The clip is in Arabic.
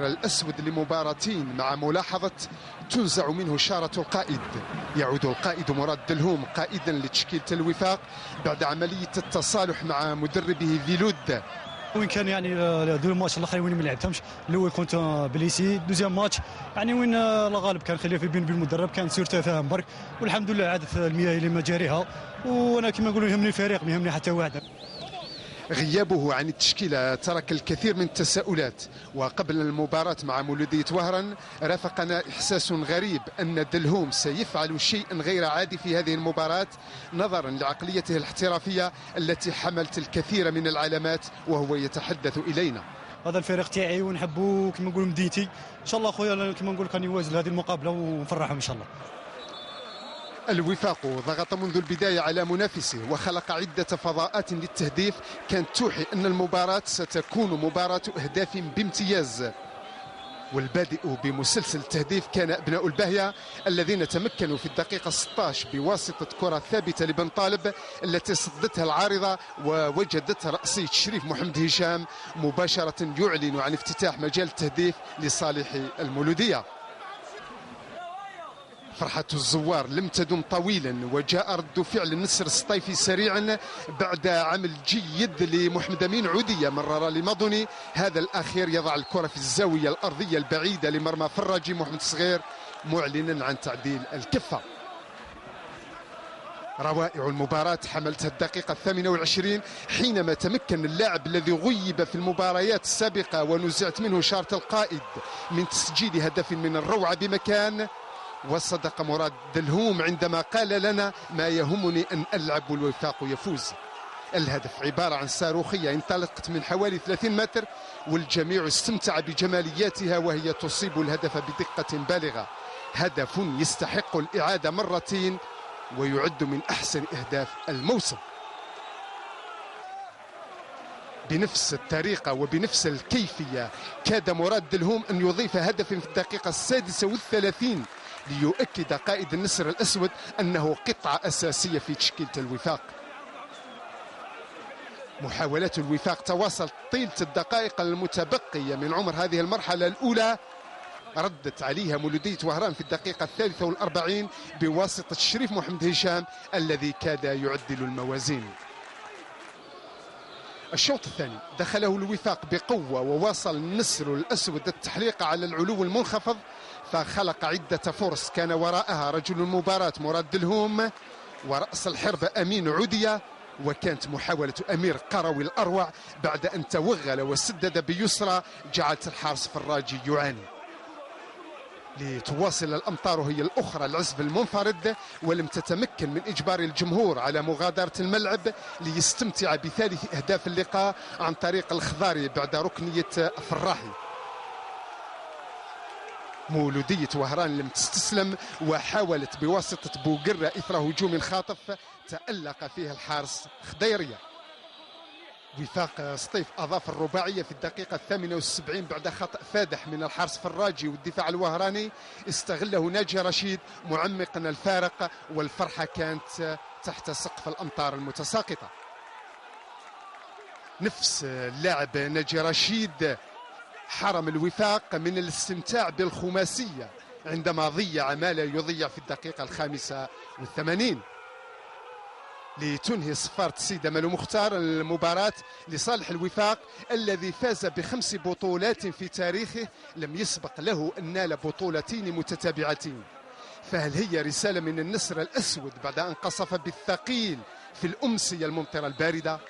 الأسود لمباراتين مع ملاحظة تنزع منه شارة القائد. يعود القائد مراد دلهوم قائدا لتشكيلة الوفاق بعد عملية التصالح مع مدربه فيلود. وين كان يعني دو الماتش الاخرين وين ما لعبتهمش. الاول كنت بليسي، دوزيام ماتش يعني وين الغالب كان خليه في بين المدرب، كان سير تفاهم برك، والحمد لله عادت المياه الى مجاريها. وانا كما نقولوا يهمني الفريق ما يهمني حتى واحد. غيابه عن التشكيلة ترك الكثير من التساؤلات، وقبل المباراة مع مولودية وهران رافقنا إحساس غريب أن دلهوم سيفعل شيئا غير عادي في هذه المباراة نظرا لعقليته الاحترافية التي حملت الكثير من العلامات وهو يتحدث إلينا. هذا الفريق تاعي ونحبه كما نقولوا مدينتي، ان شاء الله خويا كما نقول كان يوازن هذه المقابلة ونفرحهم ان شاء الله. الوفاق ضغط منذ البداية على منافسه وخلق عدة فضاءات للتهديف كانت توحي أن المباراة ستكون مباراة أهداف بامتياز. والبادئ بمسلسل التهديف كان أبناء الباهية الذين تمكنوا في الدقيقة 16 بواسطة كرة ثابتة لبن طالب التي صدتها العارضة ووجدت رأسية شريف محمد هشام مباشرة يعلن عن افتتاح مجال التهديف لصالح المولودية. فرحة الزوار لم تدم طويلا وجاء رد فعل النسر السطيفي سريعا بعد عمل جيد لمحمد أمين عودية مرر لمضني، هذا الأخير يضع الكرة في الزاوية الأرضية البعيدة لمرمى فراجي محمد صغير معلنا عن تعديل الكفة. روائع المباراة حملتها الدقيقة 28 حينما تمكن اللاعب الذي غيب في المباريات السابقة ونزعت منه شارة القائد من تسجيل هدف من الروعة بمكان. وصدق مراد دلهوم عندما قال لنا ما يهمني أن ألعب والوفاق يفوز. الهدف عبارة عن صاروخية انطلقت من حوالي 30 متر والجميع استمتع بجمالياتها وهي تصيب الهدف بدقة بالغة. هدف يستحق الإعادة مرتين ويعد من أحسن أهداف الموسم. بنفس الطريقة وبنفس الكيفية كاد مراد دلهوم أن يضيف هدف في الدقيقة 36 ليؤكد قائد النسر الأسود أنه قطعة أساسية في تشكيلة الوفاق. محاولات الوفاق تواصلت طيلة الدقائق المتبقية من عمر هذه المرحلة الأولى، ردت عليها مولودية وهران في الدقيقة 43 بواسطة شريف محمد هشام الذي كاد يعدل الموازين. الشوط الثاني دخله الوفاق بقوة وواصل النسر الأسود التحليق على العلو المنخفض فخلق عدة فرص كان وراءها رجل المباراة مراد دلهوم ورأس الحربة أمين عودية، وكانت محاولة أمير قروي الأروع بعد أن توغل وسدد بيسرى جعلت الحارس فراجي يعاني. لتواصل الأمطار هي الأخرى العزب المنفرد ولم تتمكن من إجبار الجمهور على مغادرة الملعب ليستمتع بثالث أهداف اللقاء عن طريق الخضاري بعد ركنية فراحي. مولودية وهران لم تستسلم وحاولت بواسطة بوقرة إثر هجوم خاطف تألق فيه الحارس خضيرية. وفاق سطيف أضاف الرباعية في الدقيقة 78 بعد خطأ فادح من الحارس فراجي والدفاع الوهراني استغله ناجي رشيد معمقا الفارق، والفرحة كانت تحت سقف الأمطار المتساقطة. نفس اللاعب ناجي رشيد حرم الوفاق من الاستمتاع بالخماسية عندما ضيع ما لا يضيع في الدقيقة 85 لتنهي صفارة السيدة مالو مختار المباراة لصالح الوفاق الذي فاز ب5 بطولات في تاريخه، لم يسبق له أن نال بطولتين متتابعتين. فهل هي رسالة من النسر الأسود بعد أن قصف بالثقيل في الأمسية الممطرة الباردة؟